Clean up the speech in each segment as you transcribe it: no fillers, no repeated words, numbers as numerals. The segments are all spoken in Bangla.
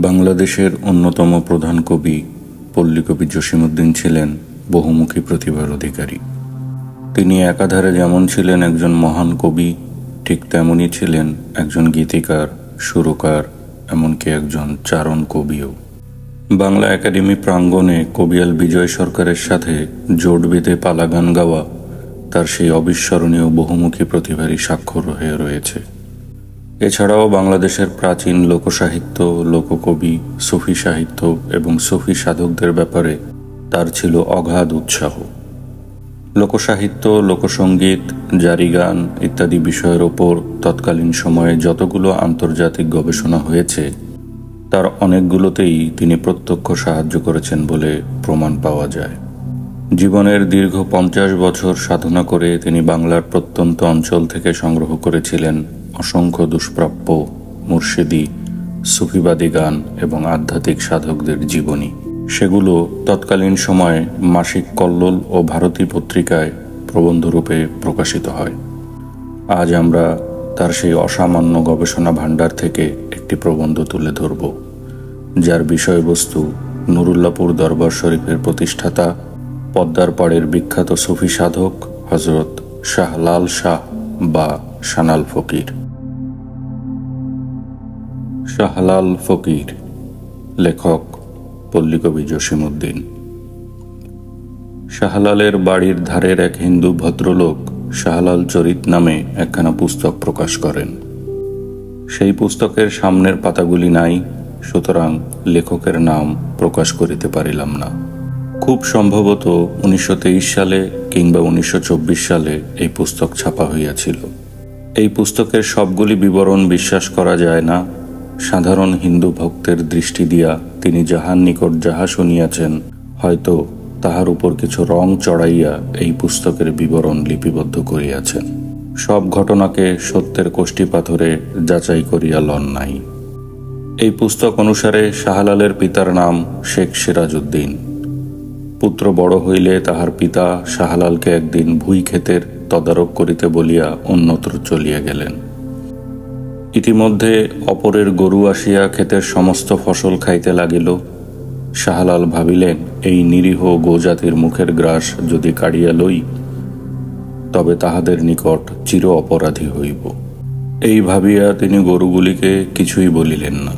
বাংলাদেশের অন্যতম প্রধান কবি পল্লীকবি জসীমউদ্দীন ছিলেন বহুমুখী প্রতিভার অধিকারী। তিনি একাধারে যেমন ছিলেন একজন মহান কবি, ঠিক তেমনই ছিলেন একজন গীতিকার, সুরকার, এমনকি একজন চারণ কবিও। বাংলা একাডেমি প্রাঙ্গণে কবিয়াল বিজয় সরকারের সাথে জোট বেঁধে পালা গান গাওয়া তার সেই অবিস্মরণীয় বহুমুখী প্রতিভারই স্বাক্ষর হয়ে রয়েছে। এছাড়াও বাংলাদেশের প্রাচীন লোকসাহিত্য, লোককবি, সুফি সাহিত্য এবং সুফি সাধকদের ব্যাপারে তার ছিল অগাধ উৎসাহ। লোকসাহিত্য, লোকসঙ্গীত, জারি গান ইত্যাদি বিষয়ের ওপর তৎকালীন সময়ে যতগুলো আন্তর্জাতিক গবেষণা হয়েছে তার অনেকগুলোতেই তিনি প্রত্যক্ষ সাহায্য করেছেন বলে প্রমাণ পাওয়া যায়। জীবনের দীর্ঘ 50 বছর সাধনা করে তিনি বাংলার প্রত্যন্ত অঞ্চল থেকে সংগ্রহ করেছিলেন অসংখ্য দুষ্প্রাপ্য, মুর্শিদি, সুফিবাদী গান এবং আধ্যাত্মিক সাধকদের জীবনী। সেগুলো তৎকালীন সময়ে মাসিক কল্লোল ও ভারতী পত্রিকায় প্রবন্ধরূপে প্রকাশিত হয়। আজ আমরা তার সেই অসামান্য গবেষণা ভাণ্ডার থেকে একটি প্রবন্ধ তুলে ধরব, যার বিষয়বস্তু নুরুল্লাহপুর দরবার শরীফের প্রতিষ্ঠাতা, পদ্মার পাড়ের বিখ্যাত সুফি সাধক হজরত শাহ লাল শাহ বা সানাল ফকির। শাহলাল ফকির, লেখক পল্লীকবি জসীমউদ্দীন। শাহলালের বাড়ির ধারের এক হিন্দু ভদ্রলোক শাহলাল চরিত নামে একখানা পুস্তক প্রকাশ করেন। সেই পুস্তকের সামনের পাতাগুলি নাই, সুতরাং লেখকের নাম প্রকাশ করিতে পারিলাম না। খুব সম্ভবত 1923 সালে কিংবা 1924 সালে এই পুস্তক ছাপা হইয়াছিল। এই পুস্তকের সবগুলি বিবরণ বিশ্বাস করা যায় না। সাধারণ হিন্দু ভক্তের দৃষ্টি দিয়া তিনি যাহার নিকট যাহা শুনিয়াছেন, হয়তো তাহার উপর কিছু রং চড়াইয়া এই পুস্তকের বিবরণ লিপিবদ্ধ করিয়াছেন। সব ঘটনাকে সত্যের কোষ্ঠী পাথরে যাচাই করিয়া লন নাই। এই পুস্তক অনুসারে শাহলালের পিতার নাম শেখ সিরাজউদ্দিন। পুত্র বড় হইলে তাহার পিতা শাহলালকে একদিন ভুই ক্ষেতের তদারক করিতে বলিয়া অন্যত্র চলিয়া গেলেন। ইতিমধ্যে অপরের গরু আসিয়া ক্ষেতের সমস্ত ফসল খাইতে লাগিল। শাহলাল ভাবিলেন, এই নিরীহ গোজাতির মুখের গ্রাস যদি কাড়িয়া লই, তবে তাহাদের নিকট চির অপরাধী হইব। এই ভাবিয়া তিনি গরুগুলিকে কিছুই বলিলেন না।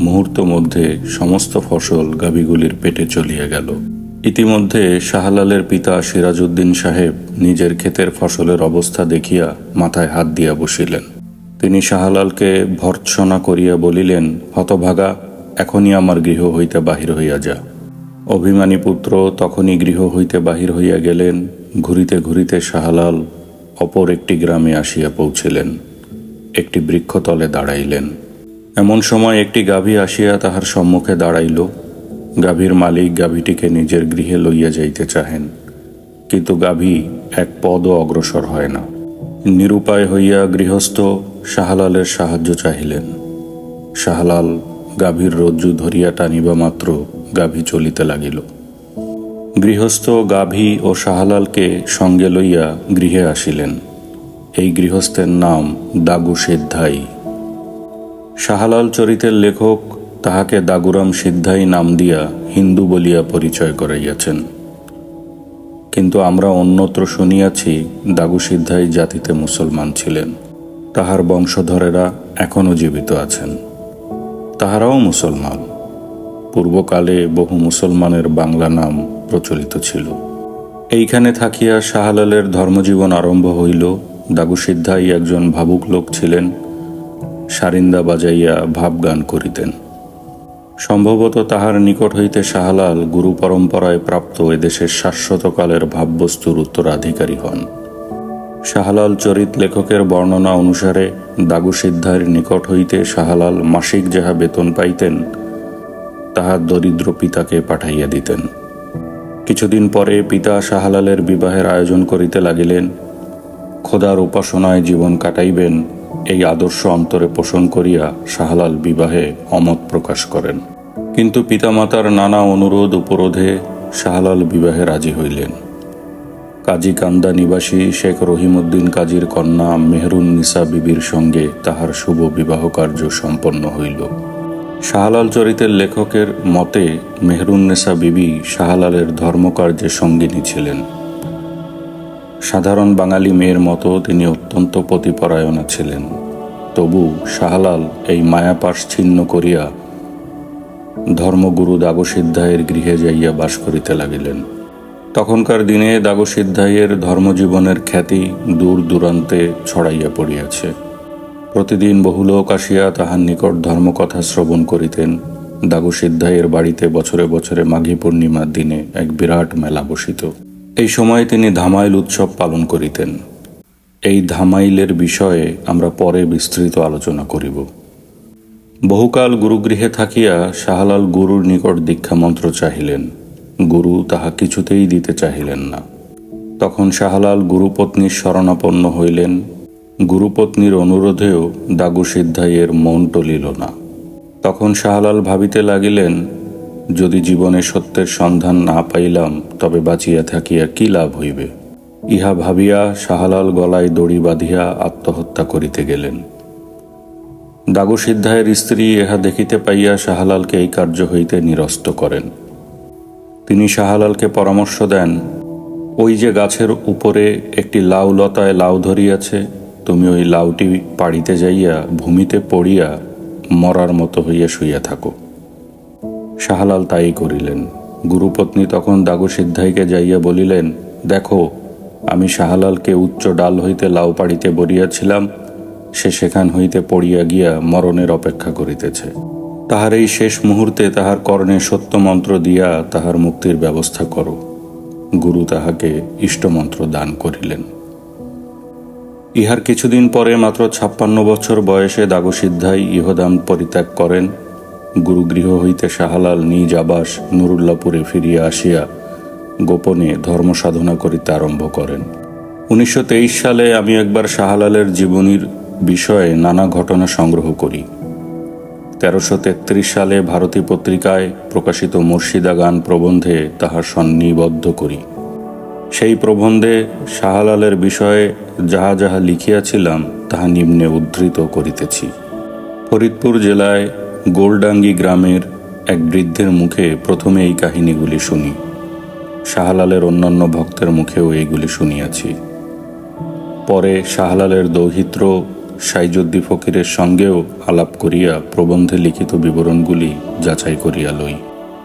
মুহূর্ত মধ্যে সমস্ত ফসল গাভীগুলির পেটে চলিয়া গেল। ইতিমধ্যে শাহলালের পিতা সিরাজউদ্দিন সাহেব নিজের ক্ষেতের ফসলের অবস্থা দেখিয়া মাথায় হাত দিয়া বসিলেন। তিনি শাহলালকে ভর্ৎসনা করিয়া বলিলেন, হতভাগা, এখনই আমার গৃহ হইতে বাহির হইয়া যা। অভিমানী পুত্র তখনই গৃহ হইতে বাহির হইয়া গেলেন। ঘুরিতে ঘুরিতে শাহলাল অপর একটি গ্রামে আসিয়া পৌঁছিলেন। একটি বৃক্ষতলে দাঁড়াইলেন। এমন সময় একটি গাভী আসিয়া তাহার সম্মুখে দাঁড়াইল। গাভীর মালিক গাভীটিকে নিজের গৃহে লইয়া যাইতে চাহেন, কিন্তু গাভী এক পদও অগ্রসর হয় না। নিরুপায় হইয়া গৃহস্থ শাহলালের সাহায্য চাহিলেন। শাহলাল গাভীর রজ্জু ধরিয়া টানিবা মাত্র গাভী চলিতে লাগিল। গৃহস্থ গাভী ও শাহলালকে সঙ্গে লইয়া গৃহে আসিলেন। এই গৃহস্থের নাম দাগু সিদ্ধাই। শাহলাল চরিতের লেখক তাহাকে দাগুরাম সিদ্ধাই নাম দিয়া হিন্দু বলিয়া পরিচয় করাইয়াছেন, কিন্তু আমরা অন্যত্র শুনিয়াছি দাগু সিদ্ধাই জাতিতে মুসলমান ছিলেন। তাহার বংশধরেরা এখনও জীবিত আছেন, তাহারাও মুসলমান। পূর্বকালে বহু মুসলমানের বাংলা নাম প্রচলিত ছিল। এইখানে থাকিয়া শাহলালের ধর্মজীবন আরম্ভ হইল। দাগু সিদ্ধাই একজন ভাবুক লোক ছিলেন। সারিন্দা বাজাইয়া ভাবগান করিতেন। সম্ভবত তাহার নিকট হইতে শাহলাল গুরু পরম্পরায় প্রাপ্ত এদেশের শাশ্বতকালের ভাববস্তুর উত্তরাধিকারী হন। শাহলাল চরিত লেখকের বর্ণনা অনুসারে দাগু সিদ্ধাইয়ের নিকট হইতে শাহলাল মাসিক যাহা বেতন পাইতেন তাহা দরিদ্র পিতাকে পাঠাইয়া দিতেন। কিছুদিন পরে পিতা শাহলালের বিবাহের আয়োজন করিতে লাগিলেন। খোদার উপাসনায় জীবন কাটাইবেন, এই আদর্শ অন্তরে পোষণ করিয়া শাহলাল বিবাহে অমত প্রকাশ করেন। কিন্তু পিতামাতার নানা অনুরোধ উপরোধে শাহলাল বিবাহে রাজি হইলেন। কাজী কান্দা নিবাসী শেখ রহিমউদ্দিন কাজীর কন্যা মেহরুন নিসা বিবির সঙ্গে তাহার শুভ বিবাহ কার্য সম্পন্ন হইল। শাহলাল চরিতের লেখকের মতে মেহরুন্নেসা বিবি শাহলালের ধর্মকার্যে সঙ্গিনী ছিলেন। সাধারণ বাঙালি মেয়ের মতো তিনি অত্যন্ত পতিপরায়ণা ছিলেন। তবু শাহলাল এই মায়াপাশ ছিন্ন করিয়া ধর্মগুরু দাগসিদ্ধায়ের গৃহে যাইয়া বাস করিতে লাগিলেন। তখনকার দিনে দাগসিদ্ধায়ের ধর্মজীবনের খ্যাতি দূর দূরান্তে ছড়াইয়া পড়িয়াছে। প্রতিদিন বহু লোক আসিয়া তাহার নিকট ধর্মকথা শ্রবণ করিতেন। দাগসিদ্ধায়ের বাড়িতে বছরে বছরে মাঘী পূর্ণিমার দিনে এক বিরাট মেলা বসিত। এই সময় তিনি ধামাইল উৎসব পালন করিতেন। এই ধামাইলের বিষয়ে আমরা পরে বিস্তৃত আলোচনা করিব। বহুকাল গুরুগৃহে থাকিয়া শাহলাল গুরুর নিকট দীক্ষামন্ত্র চাহিলেন। গুরু তাহা কিছুতেই দিতে চাহিলেন না। তখন শাহলাল গুরুপত্নীর শরণাপন্ন হইলেন। গুরুপত্নীর অনুরোধেও দাগসিদ্ধায়ের মন টলিল না। তখন শাহলাল ভাবিতে লাগিলেন, যদি জীবনে সত্যের সন্ধান না পাইলাম তবে বাঁচিয়া থাকিয়া কি লাভ হইবে। ইহা ভাবিয়া শাহলাল গলায় দড়ি বাঁধিয়া আত্মহত্যা করিতে গেলেন। দাগসিদ্ধায়ের স্ত্রী ইহা দেখিতে পাইয়া শাহলালকে এই কার্য হইতে নিরস্ত করেন। তিনি শাহলালকে পরামর্শ দেন, ওই যে গাছের উপরে একটি লাউ লতায় লাউ ধরিয়াছে, তুমি ওই লাউটি পাড়িতে যাইয়া ভূমিতে পড়িয়া মরার মতো হইয়া শুইয়া থাকো। শাহলাল তাই করিলেন। গুরুপত্নী তখন দাগসিদ্ধাইকে যাইয়া বলিলেন, দেখো, আমি শাহলালকে উচ্চ ডাল হইতে লাউ পাড়িতে বলিয়াছিলাম, সে সেখান হইতে পড়িয়া গিয়া মরণের অপেক্ষা করিতেছে। তাহার এই শেষ মুহূর্তে তাহার কর্ণে সত্য মন্ত্র দিয়া তাহার মুক্তির ব্যবস্থা করো। গুরু তাহাকে ইষ্টমন্ত্র দান করিলেন। ইহার কিছুদিন পরে মাত্র 56 বছর বয়সে দাগসিদ্ধাই ইহদাম পরিত্যাগ করেন। গুরুগৃহ হইতে শাহলাল নিজ আবাস নুরুল্লাপুরে ফিরিয়া আসিয়া গোপনে ধর্ম সাধনা করিতে আরম্ভ করেন। 1923 সালে আমি একবার শাহলালের জীবনীর বিষয়ে নানা ঘটনা সংগ্রহ করি। 1333 সালে ভারতী পত্রিকায় প্রকাশিত মুর্শিদা গান প্রবন্ধে তাহা সন্নিবদ্ধ করি। সেই প্রবন্ধে শাহলালের বিষয়ে যাহা যাহা লিখিয়াছিলাম তাহা নিম্নে উদ্ধৃত করিতেছি। ফরিদপুর জেলায় গোলডাঙ্গি গ্রামের এক বৃদ্ধের মুখে প্রথমে এই কাহিনীগুলি শুনি। শাহলালের অন্যান্য ভক্তের মুখেও এইগুলি শুনিয়াছি। পরে শাহলালের দৌহিত্র সাইজুদ্দি ফকিরের সঙ্গেও আলাপ করিয়া প্রবন্ধে লিখিত বিবরণগুলি যাচাই করিয়া লই।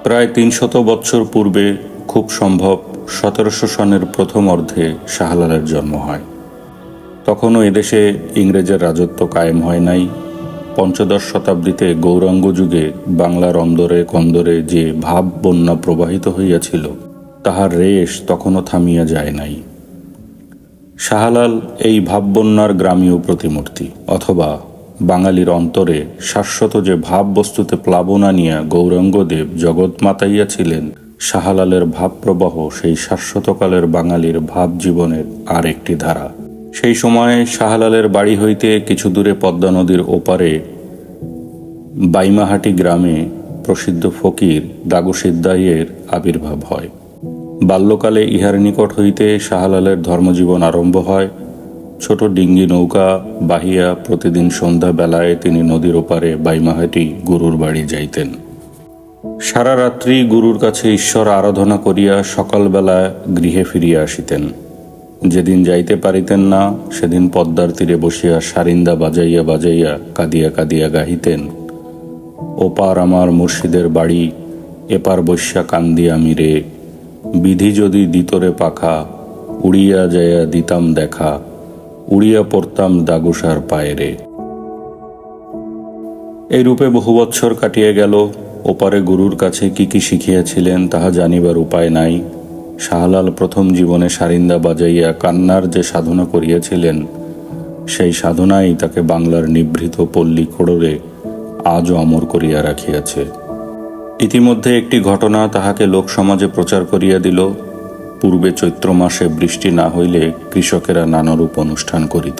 প্রায় 300 বৎসর পূর্বে, খুব সম্ভব 1700 সনের প্রথম অর্ধে শাহলালের জন্ম হয়। তখনও এদেশে ইংরেজের রাজত্ব কায়েম হয় নাই। 15 শতাব্দীতে গৌরাঙ্গ যুগে বাংলার অন্দরে কন্দরে যে ভাব বন্যা প্রবাহিত হইয়াছিল, তাহার রেশ তখনও থামিয়া যায় নাই। শাহলাল এই ভাববন্যার গ্রামীয় প্রতিমূর্তি, অথবা বাঙালির অন্তরে শাশ্বত যে ভাববস্তুতে প্লাবন আনিয়া গৌরাঙ্গদেব জগৎ মাতাইয়াছিলেন, শাহলালের ভাবপ্রবাহ সেই শাশ্বতকালের বাঙালির ভাব জীবনের আর একটি ধারা। সেই সময়ে শাহলালের বাড়ি হইতে কিছু দূরে পদ্মা নদীর ওপারে বাইমাহাটি গ্রামে প্রসিদ্ধ ফকির দাগসিদ্ধাইয়ের আবির্ভাব হয়। বাল্যকালে ইহার নিকট হইতে শাহলালের ধর্মজীবন আরম্ভ হয়। ছোট ডিঙ্গি নৌকা বাহিয়া প্রতিদিন সন্ধ্যা বেলায় তিনি নদীর ওপারে বাইমাহাটি গুরুর বাড়ি যাইতেন। সারা রাত্রি গুরুর কাছে ঈশ্বর আরাধনা করিয়া সকালবেলায় গৃহে ফিরিয়া আসিতেন। যেদিন যাইতে পারিতেন না, সেদিন পদ্মার তীরে বসিয়া সারিন্দা বাজাইয়া বাজাইয়া কাঁদিয়া কাঁদিয়া গাহিতেন, ওপার আমার মুর্শিদের বাড়ি, এপার বৈশা কান্দি আমি রে, বিধি যদি দিতরে পাখা, উড়িয়া যাইয়া দিতাম দেখা, উড়িয়া পড়তাম দাগুসার পায়ে রে। এই রূপে বহু বৎসর কাটিয়া গেল। ওপারে গুরুর কাছে কি কি শিখিয়াছিলেন তাহা জানিবার উপায় নাই। শাহলাল প্রথম জীবনে সারিন্দা বাজাইয়া কান্নার যে সাধনা করিয়াছিলেন, সেই সাধনাই তাকে বাংলার নিভৃত পল্লী খোড়রে আজও অমর করিয়া রাখিয়াছে। ইতিমধ্যে একটি ঘটনা তাহাকে লোকসমাজে প্রচার করিয়া দিল। পূর্বে চৈত্র মাসে বৃষ্টি না হইলে কৃষকেরা নানারূপ অনুষ্ঠান করিত।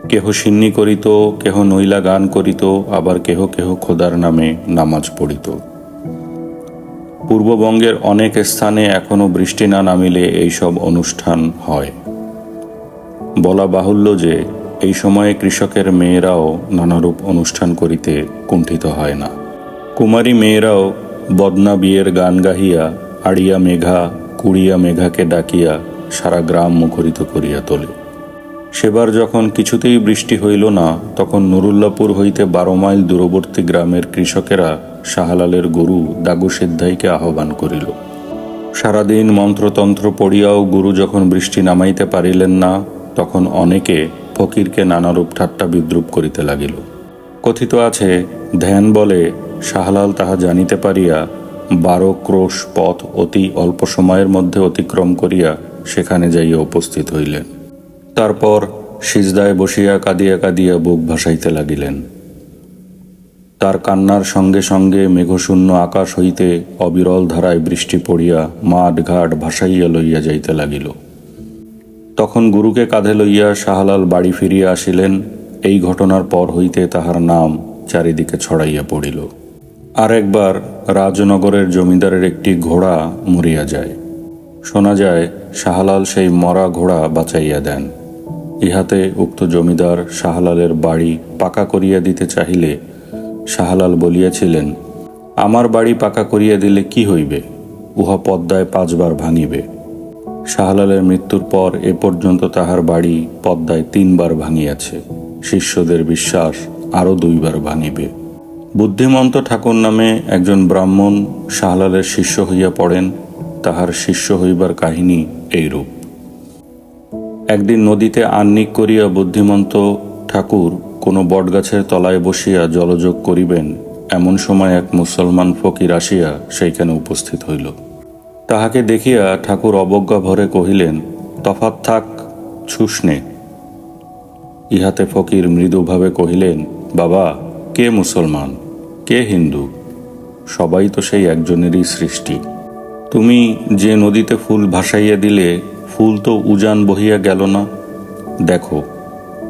কেহ সিন্নি করিত, কেহ নৈলা গান করিত, আবার কেহ কেহ খোদার নামে নামাজ পড়িত। পূর্ববঙ্গের অনেক স্থানে এখনো বৃষ্টি না নামিলে এইসব অনুষ্ঠান হয়। বলা বাহুল্য যে এই সময়ে কৃষকের মেয়েরাও নানারূপ অনুষ্ঠান করিতে কুণ্ঠিত হয় না। কুমারী মেয়েরাও বদনা বিয়ের গান গাহিয়া আড়িয়া মেঘা কুড়িয়া মেঘাকে ডাকিয়া সারা গ্রাম মুখরিত করিয়া তোলে। সেবার যখন কিছুতেই বৃষ্টি হইল না, তখন নুরুল্লাপুর হইতে 12 মাইল দূরবর্তী গ্রামের কৃষকেরা শাহলালের গুরু দাগু সিদ্ধাইকে আহ্বান করিল। সারাদিন মন্ত্রতন্ত্র পড়িয়াও গুরু যখন বৃষ্টি নামাইতে পারিলেন না, তখন অনেকে ফকিরকে নানারূপ ঠাট্টা বিদ্রুপ করিতে লাগিল। কথিত আছে, ধ্যান বলে শাহলাল তাহা জানিতে পারিয়া 12 ক্রোশ পথ অতি অল্প সময়ের মধ্যে অতিক্রম করিয়া সেখানে যাইয়া উপস্থিত হইলেন। তারপর সিজদায় বসিয়া কাঁদিয়া কাঁদিয়া বুক ভাসাইতে লাগিলেন। তার কান্নার সঙ্গে সঙ্গে মেঘশূন্য আকাশ হইতে অবিরল ধারায় বৃষ্টি পড়িয়া মাঠ ঘাট ভাসাইয়া লইয়া যাইতে লাগিল। তখন গুরুকে কাঁধে লইয়া শাহলাল বাড়ি ফিরিয়া আসিলেন। এই ঘটনার পর হইতে তাহার নাম চারিদিকে ছড়াইয়া পড়িল। আর একবার রাজনগরের জমিদারের একটি ঘোড়া মরিয়া যায়। শোনা যায় শাহলাল সেই মরা ঘোড়া বাঁচাইয়া দেন। ইহাতে উক্ত জমিদার শাহলালের বাড়ি পাকা করিয়া দিতে চাহিলে শাহলাল বলিয়াছিলেন, আমার বাড়ি পাকা করিয়া দিলে কি হইবে, উহা পদ্মায় 5 বার ভাঙিবে। শাহলালের মৃত্যুর পর এ পর্যন্ত তাহার বাড়ি পদ্মায় 3 বার ভাঙিয়াছে। শিষ্যদের বিশ্বাস আরও 2 বার ভাঙিবে। বুদ্ধিমন্ত ঠাকুর নামে একজন ব্রাহ্মণ শাহলালের শিষ্য হইয়া পড়েন। তাহার শিষ্য হইবার কাহিনী এইরূপ। একদিন নদীতে আহ্নিক করিয়া বুদ্ধিমন্ত ঠাকুর কোনো বটগাছের তলায় বসিয়া জলযোগ করিবেন, এমন সময় এক মুসলমান ফকির আসিয়া সেইখানে উপস্থিত হইল। তাহাকে দেখিয়া ঠাকুর অবজ্ঞা ভরে কহিলেন, তফাৎ থাক, ছুসনে। ইহাতে ফকির মৃদুভাবে কহিলেন, বাবা, কে মুসলমান, কে হিন্দু, সবাই তো সেই একজনেরই সৃষ্টি। তুমি যে নদীতে ফুল ভাসাইয়া দিলে, ফুল তো উজান বহিয়া গেল না। দেখো,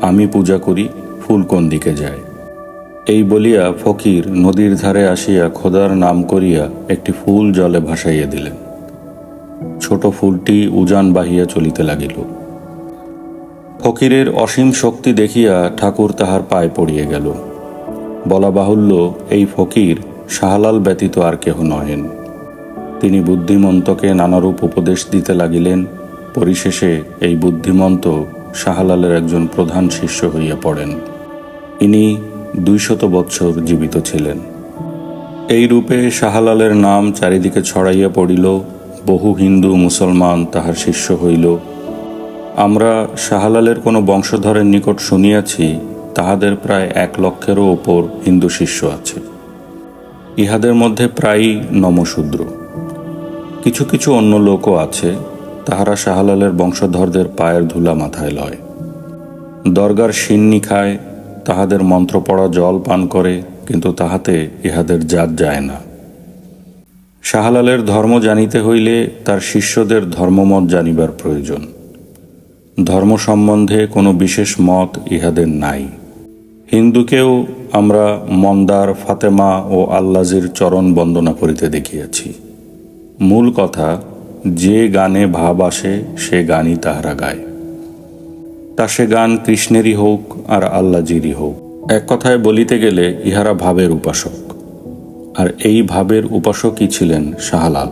আমি পূজা করি, ফুল কোন দিকে যায়। এই বলিয়া ফকির নদীর ধারে আসিয়া খোদার নাম করিয়া একটি ফুল জলে ভাসাইয়া দিলেন। ছোট ফুলটি উজান বাহিয়া চলিতে লাগিল। ফকিরের অসীম শক্তি দেখিয়া ঠাকুর তাহার পায়ে পড়িয়া গেল। বলা বাহুল্য, এই ফকির শাহলাল ব্যতীত আর কেহ নহেন। তিনি বুদ্ধিমন্তকে নানারূপ উপদেশ দিতে লাগিলেন। পরিশেষে এই বুদ্ধিমন্ত শাহলালের একজন প্রধান শিষ্য হইয়া পড়েন। ইনি 200 বৎসর জীবিত ছিলেন। এই রূপে শাহলালের নাম চারিদিকে ছড়াইয়া পড়িল। বহু হিন্দু মুসলমান তাহার শিষ্য হইল। আমরা শাহলালের কোনো বংশধরের নিকট শুনিয়াছি, তাহাদের প্রায় 1 লক্ষেরও ওপর হিন্দু শিষ্য আছে। ইহাদের মধ্যে প্রায়ই নমশূদ্র। কিছু কিছু অন্য লোকও আছে, তাহারা শাহলালের বংশধরদের পায়ের ধুলা মাথায় লয়। দরগার সিন্নি খায়, তাহাদের মন্ত্র পড়া জল পান করে, কিন্তু তাহাতে ইহাদের জাত যায় না। শাহলালের ধর্ম জানিতে হইলে তার শিষ্যদের ধর্মমত জানিবার প্রয়োজন। ধর্ম সম্বন্ধে কোনো বিশেষ মত ইহাদের নাই। হিন্দুকেও আমরা মন্দার, ফাতেমা ও আল্লাজির চরণ বন্দনা করিতে দেখিয়াছি। মূল কথা, যে গানে ভাব আসে সে গানই তাহারা গায়। তা সে গান কৃষ্ণেরই হোক আর আল্লাজিরই হোক। এক কথায় বলিতে গেলে ইহারা ভাবের উপাসক। আর এই ভাবের উপাসকই ছিলেন শাহলাল।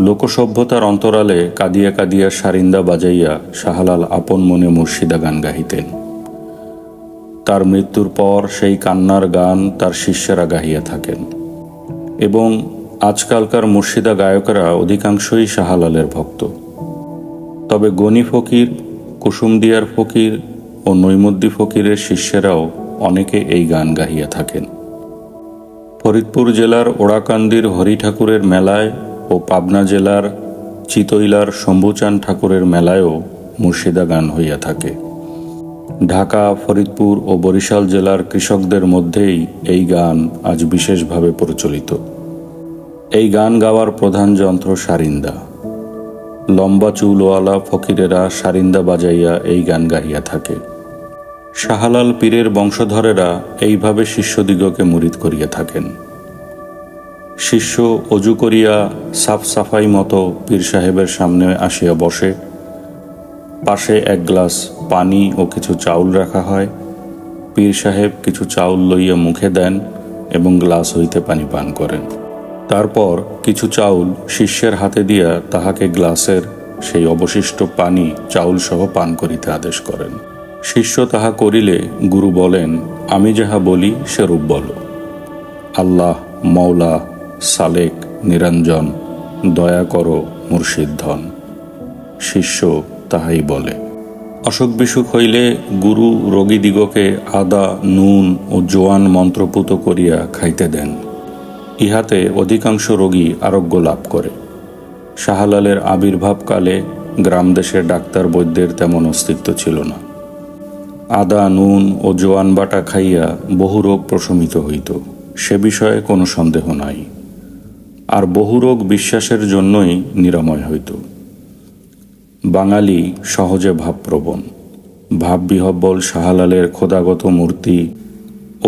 লোকসভ্যতার অন্তরালে কাঁদিয়া কাঁদিয়া সারিন্দা বাজাইয়া শাহলাল আপন মনে মুর্শিদা গান গাহিতেন। তার মৃত্যুর পর সেই কান্নার গান তার শিষ্যরা গাহিয়া থাকেন। এবং আজকালকার মুর্শিদা গায়করা অধিকাংশই শাহলালের ভক্ত। তবে গনি ফকির, কুসুমদিয়ার ফকির ও নৈমুদ্দি ফকিরের শিষ্যেরাও অনেকে এই গান গাহিয়া থাকেন। ফরিদপুর জেলার ওড়াকান্দির হরি ঠাকুরের মেলায় ও পাবনা জেলার চিতইলার শম্ভুচান ঠাকুরের মেলায়ও মুর্শিদা গান হইয়া থাকে। ঢাকা, ফরিদপুর ও বরিশাল জেলার কৃষকদের মধ্যেই এই গান আজ বিশেষভাবে প্রচলিত। এই গান গাওয়ার প্রধান যন্ত্র সারিন্দা। লম্বা চুলওয়ালা ফকিরেরা সারিন্দা বাজাইয়া এই গান গাহিয়া থাকে। শাহলাল পীরের বংশধরেরা এইভাবে শিষ্যদিগকে মুরিদ করিয়া থাকেন। শিষ্য অজু করিয়া সাফ সাফাই মতো পীর সাহেবের সামনে আসিয়া বসে। পাশে 1 গ্লাস পানি ও কিছু চাউল রাখা হয়। পীর সাহেব কিছু চাউল লইয়া মুখে দেন এবং গ্লাস হইতে পানি পান করেন। তারপর কিছু চাউল শিষ্যের হাতে দিয়া তাহাকে গ্লাসের সেই অবশিষ্ট পানি চাউল সহ পান করিতে আদেশ করেন। শিষ্য তাহা করিলে গুরু বলেন, আমি যাহা বলি সেরূপ বলো। আল্লাহ, মওলা, সালেক, নিরঞ্জন, দয়া করো, মুর্শিদ ধন। শিষ্য তাহাই বলে। অসুখ বিসুখ হইলে গুরু রোগীদিগকে আদা, নুন ও জোয়ান মন্ত্রপুত করিয়া খাইতে দেন। ইহাতে অধিকাংশ রোগী আরোগ্য লাভ করে। শাহলালের আবির্ভাবকালে গ্রামদেশে ডাক্তার বৈদ্যের তেমন অস্তিত্ব ছিল না। আদা, নুন ও জোয়ান বাটা খাইয়া বহু রোগ প্রশমিত হইত, সে বিষয়ে কোনো সন্দেহ নাই। আর বহু রোগ বিশ্বাসের জন্যই নিরাময় হইত। বাঙালি সহজে ভাবপ্রবণ। ভাববিহব্বল শাহলালের খোদাগত মূর্তি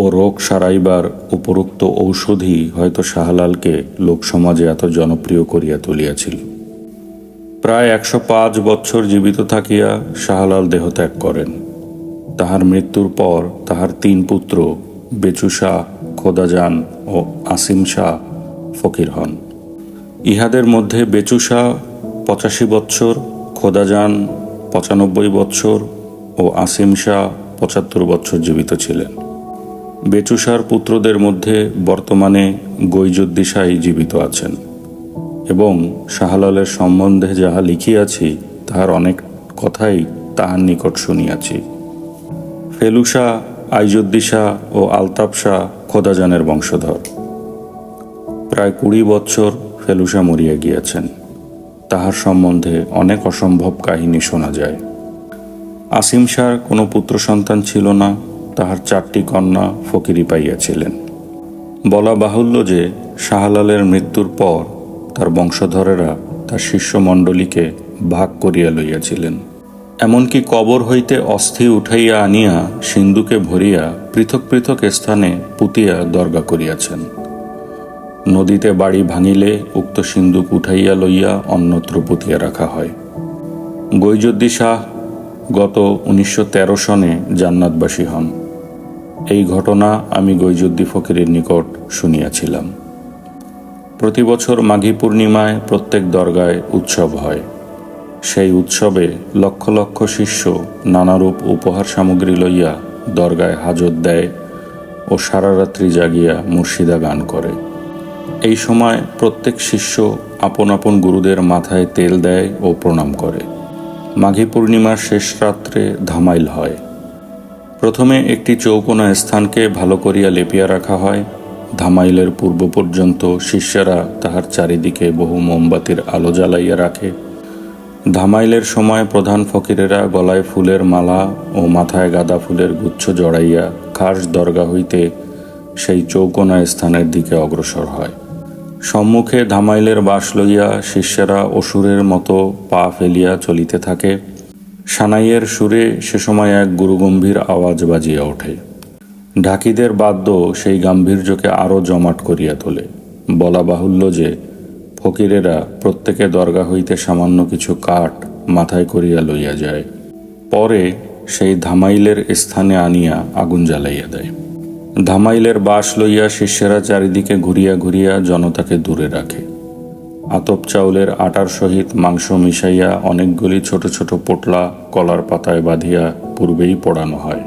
ও রোগ সারাইবার উপরোক্ত ঔষধি হয়তো শাহলালকে লোকসমাজে এত জনপ্রিয় করিয়া তুলিয়াছিল। প্রায় 105 বৎসর জীবিত থাকিয়া শাহলাল দেহত্যাগ করেন। তাহার মৃত্যুর পর তাহার 3 পুত্র বেচু শাহ, খোদাজান ও আসিম শাহ ফকির হন। ইহাদের মধ্যে বেচু শাহ 85 বৎসর, খোদাজান 95 বৎসর ও আসিম শাহ 75 বৎসর জীবিত ছিলেন। বেচু শাহর পুত্রদের মধ্যে বর্তমানে গৈজুদ্দি শাহই জীবিত আছেন এবং শাহলালের সম্বন্ধে যাহা লিখিয়াছি তাহার অনেক কথাই তাহার নিকট শুনিয়াছি। ফেলু শাহ, আইজুদ্দি শাহ ও আলতাফ শাহ খোদাজানের বংশধর। প্রায় 20 বৎসর ফেলু শাহ মরিয়া গিয়াছেন। তাহার সম্বন্ধে অনেক অসম্ভব কাহিনী শোনা যায়। আসিম শাহর কোনো পুত্র সন্তান ছিল না, তাহার 4টি কন্যা ফকিরি পাইয়াছিলেন। বলা বাহুল্য যে শাহলালের মৃত্যুর পর তার বংশধরেরা তার শিষ্যমণ্ডলীকে ভাগ করিয়া লইয়াছিলেন। এমনকি কবর হইতে অস্থি উঠাইয়া আনিয়া সিন্ধুকে ভরিয়া পৃথক পৃথক স্থানে পুঁতিয়া দরগা করিয়াছেন। নদীতে বাড়ি ভাঙিলে উক্ত সিন্ধুক উঠাইয়া লইয়া অন্যত্র পুঁতিয়া রাখা হয়। গৈজুদ্দি শাহ গত 1913 সনে জান্নাতবাসী হন। এই ঘটনা আমি গৈজুদ্দি ফকিরের নিকট শুনিয়াছিলাম। প্রতি বছর মাঘী পূর্ণিমায় প্রত্যেক দরগায় উৎসব হয়। সেই উৎসবে লক্ষ লক্ষ শিষ্য নানারূপ উপহার সামগ্রী লইয়া দরগায় হাজত দেয় ও সারা রাত্রি জাগিয়া মুর্শিদা গান করে। এই সময় প্রত্যেক শিষ্য আপন আপন গুরুদের মাথায় তেল দেয় ও প্রণাম করে। মাঘী পূর্ণিমার শেষ রাত্রে ধামাইল হয়। প্রথমে একটি চৌকোনা স্থানকে ভালো করিয়া লেপিয়া রাখা হয়। ধামাইলের পূর্ব পর্যন্ত শিষ্যরা তাহার চারিদিকে বহু মোমবাতির আলো জ্বালাইয়া রাখে। ধামাইলের সময় প্রধান ফকিরেরা গলায় ফুলের মালা ও মাথায় গাঁদা ফুলের গুচ্ছ জড়াইয়া খাস দরগা হইতে সেই চৌকোনা স্থানের দিকে অগ্রসর হয়। সম্মুখে ধামাইলের বাঁশ লইয়া শিষ্যরা অসুরের মতো পা ফেলিয়া চলিতে থাকে। সানাইয়ের সুরে সে সময় এক গুরুগম্ভীর আওয়াজ বাজিয়া ওঠে। ঢাকিদের বাদ্য সেই গাম্ভীর্যকে আরও জমাট করিয়া তোলে। বলা বাহুল্য যে ফকিরেরা প্রত্যেকে দরগা হইতে সামান্য কিছু কাঠ মাথায় করিয়া লইয়া যায়। পরে সেই ধামাইলের স্থানে আনিয়া আগুন জ্বালাইয়া দেয়। ধামাইলের বাঁশ লইয়া শিষ্যরা চারিদিকে ঘুরিয়া ঘুরিয়া জনতাকে দূরে রাখে। আতপ চাউলের আটার সহিত মাংস মিশাইয়া অনেকগুলি ছোট ছোট পোটলা কলার পাতায় বাঁধিয়া পূর্বেই পোড়ানো হয়।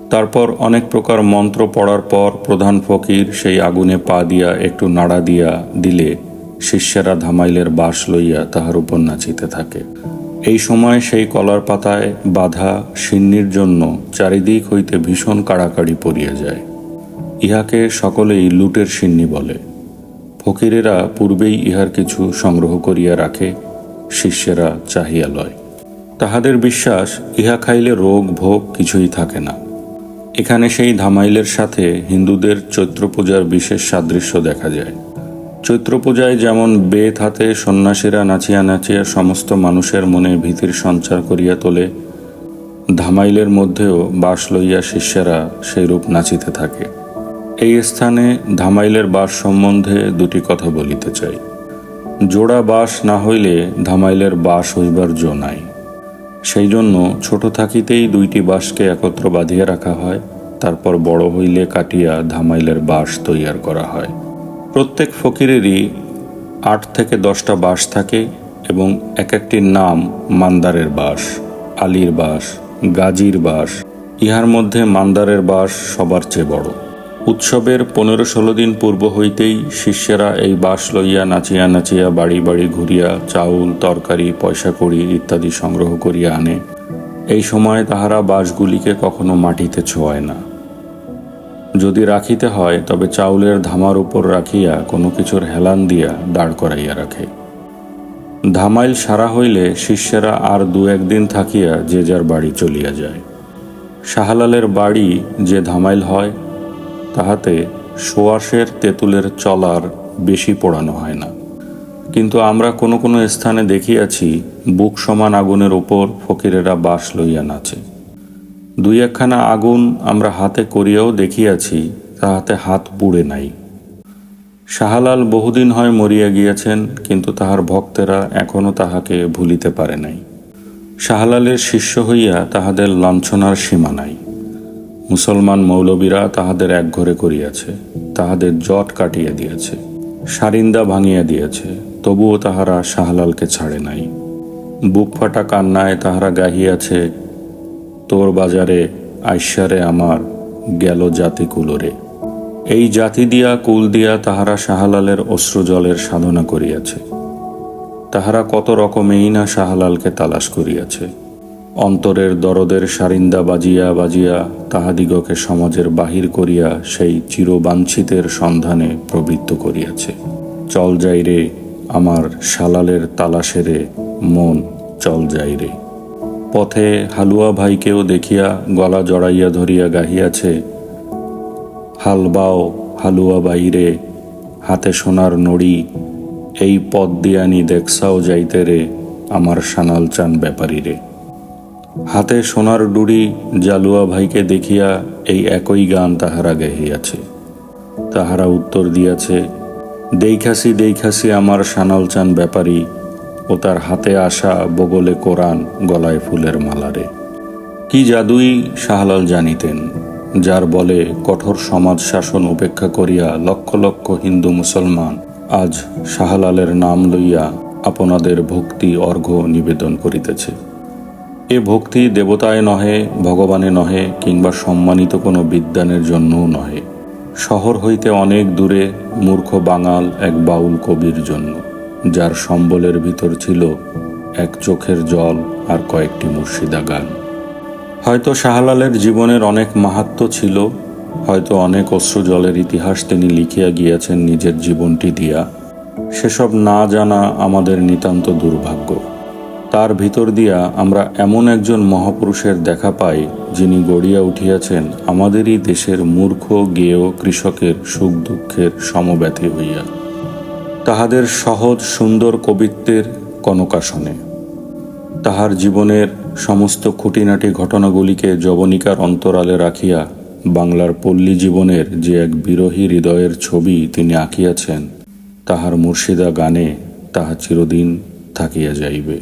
তারপর অনেক প্রকার মন্ত্র পড়ার পর প্রধান ফকির সেই আগুনে পা দিয়া একটু নাড়া দিয়া দিলে শিষ্যরা ধামাইলের বাঁশ লইয়া তাহার উপর নাচিতে থাকে। এই সময় সেই কলার পাতায় বাঁধা সিন্নির জন্য চারিদিক হইতে ভীষণ কাড়াকাড়ি পড়িয়া যায়। ইহাকে সকলেই লুটের সিন্নি বলে। ফকিরেরা পূর্বেই ইহার কিছু সংগ্রহ করিয়া রাখে, শিষ্যেরা চাহিয়া লয়। তাহাদের বিশ্বাস ইহা খাইলে রোগ ভোগ কিছুই থাকে না। এখানে সেই ধামাইলের সাথে হিন্দুদের চৈত্র পূজার বিশেষ সাদৃশ্য দেখা যায়। চৈত্র পূজায় যেমন বেত হাতে সন্ন্যাসীরা নাচিয়া নাচিয়া সমস্ত মানুষের মনে ভীতির সঞ্চার করিয়া তোলে, ধামাইলের মধ্যেও বাঁশ লইয়া শিষ্যেরা সেইরূপ নাচিতে থাকে। এই স্থানে ধামাইলের বাঁশ সম্বন্ধে দুটি কথা বলিতে চাই। জোড়া বাঁশ না হইলে ধামাইলের বাঁশ হইবার জো নাই। সেই জন্য ছোট থাকিতেই দুইটি বাঁশকে একত্র বাঁধিয়া রাখা হয় তারপর বড় হইলে কাটিয়া ধামাইলের বাঁশ তৈয়ার করা হয়। প্রত্যেক ফকিরেরই 8 থেকে 10টা বাঁশ থাকে এবং এক একটির নাম মান্দারের বাঁশ, আলীর বাঁশ, গাজীর বাঁশ। ইহার মধ্যে মান্দারের বাঁশ সবার চেয়ে বড়। উৎসবের 15-16 দিন পূর্ব হইতেই শিষ্যেরা এই বাঁশ লইয়া নাচিয়া নাচিয়া বাড়ি বাড়ি ঘুরিয়া চাউল, তরকারি, পয়সা কড়ি ইত্যাদি সংগ্রহ করিয়া আনে। এই সময় তাহারা বাঁশগুলিকে কখনো মাটিতে ছোঁয় না। যদি রাখিতে হয় তবে চাউলের ধামার উপর রাখিয়া কোনো কিছুর হেলান দিয়া দাঁড় করাইয়া রাখে। ধামাইল সারা হইলে শিষ্যেরা আর 2-1 দিন থাকিয়া যে যার বাড়ি চলিয়া যায়। শাহলালের বাড়ি যে ধামাইল হয় তাহাতে সোয়াশের তেঁতুলের চলার বেশি পোড়ানো হয় না, কিন্তু আমরা কোনো কোনো স্থানে দেখিয়াছি বুক সমান আগুনের উপর ফকিরেরা বাঁশ লইয়া নাচে। 2-1খানা আগুন আমরা হাতে করিয়াও দেখিয়াছি, তাহাতে হাত পুড়ে নাই। শাহলাল বহুদিন হয় মরিয়া গিয়াছেন, কিন্তু তাহার ভক্তেরা এখনও তাহাকে ভুলিতে পারে নাই। শাহলালের শিষ্য হইয়া তাহাদের লাঞ্ছনার সীমা নাই। মুসলমান মৌলবীরা তাহাদের একঘরে করিয়াছে, তাহাদের জট কাটিয়া দিয়াছে, সারিন্দা ভাঙিয়া দিয়াছে, তবুও তাহারা শাহলালকে ছাড়ে নাই। বুক ফাটা কান্নায় তাহারা গাহিয়াছে, তোর বাজারে আইসারে আমার গেল জাতি কুলরে। এই জাতি দিয়া কুল দিয়া তাহারা শাহলালের অশ্রুজলের সাধনা করিয়াছে। তাহারা কত রকমেই না শাহলালকে তালাশ করিয়াছে। অন্তরের দরদের সারিন্দা বাজিয়া বাজিয়া তাহাদিগকে সমাজের বাহির করিয়া সেই চিরবাঞ্ছিতের সন্ধানে প্রবৃত্ত করিয়াছে। চল যাই রে আমার শালালের তালাশেরে মন, চল যাই রে। পথে হালুয়া ভাইকেও দেখিয়া গলা জড়াইয়া ধরিয়া গাহিয়াছে, হালবাও হালুয়া বাইরে হাতে সোনার নড়ি, এই পথ দিয়ানি দেখসাও যাইতে রে আমার সানাল চান ব্যাপারী রে। হাতে সোনার ডুড়ি জালুয়া ভাইকে দেখিয়া এই একই গান তাহারা গাহিয়াছে। তাহারা উত্তর দিয়াছে, দেইখাসি দেইখাসি আমার সানাল চান ব্যাপারী, ও তার হাতে আসা বগলে কোরআন, গলায় ফুলের মালারে। কি জাদুই শাহলাল জানিতেন, যার বলে কঠোর সমাজ শাসন উপেক্ষা করিয়া লক্ষ লক্ষ হিন্দু মুসলমান আজ শাহলালের নাম লইয়া আপনাদের ভক্তি অর্ঘ্য নিবেদন করিতেছে। এ ভক্তি দেবতায় নহে, ভগবানে নহে, কিংবা সম্মানিত কোনো বিদ্বানের জন্যও নহে। শহর হইতে অনেক দূরে মূর্খ বাঙাল এক বাউল কবির জন্য, যার সম্বলের ভিতর ছিল এক চোখের জল আর কয়েকটি মুর্শিদা গান। হয়তো শাহলালের জীবনের অনেক মাহাত্ম্য ছিল, হয়তো অনেক অশ্রুজলের ইতিহাস তিনি লিখিয়া গিয়াছেন নিজের জীবনটি দিয়া। সেসব না জানা আমাদের নিতান্ত দুর্ভাগ্য। তার ভিতর দিয়া আমরা এমন একজন মহাপুরুষের দেখা পাই, যিনি গড়িয়া উঠিয়াছেন আমাদেরই দেশের মূর্খ গেয় কৃষকের সুখ দুঃখের সমব্যথী হইয়া, তাহাদের সহজ সুন্দর কবিত্বের কনকাসনে। তাহার জীবনের সমস্ত খুঁটিনাটি ঘটনাগুলিকে যবনিকার অন্তরালে রাখিয়া বাংলার পল্লী জীবনের যে এক বিরহী হৃদয়ের ছবি তিনি আঁকিয়াছেন, তাহার মুর্শিদা গানে তাহা চিরদিন থাকিয়া যাইবে।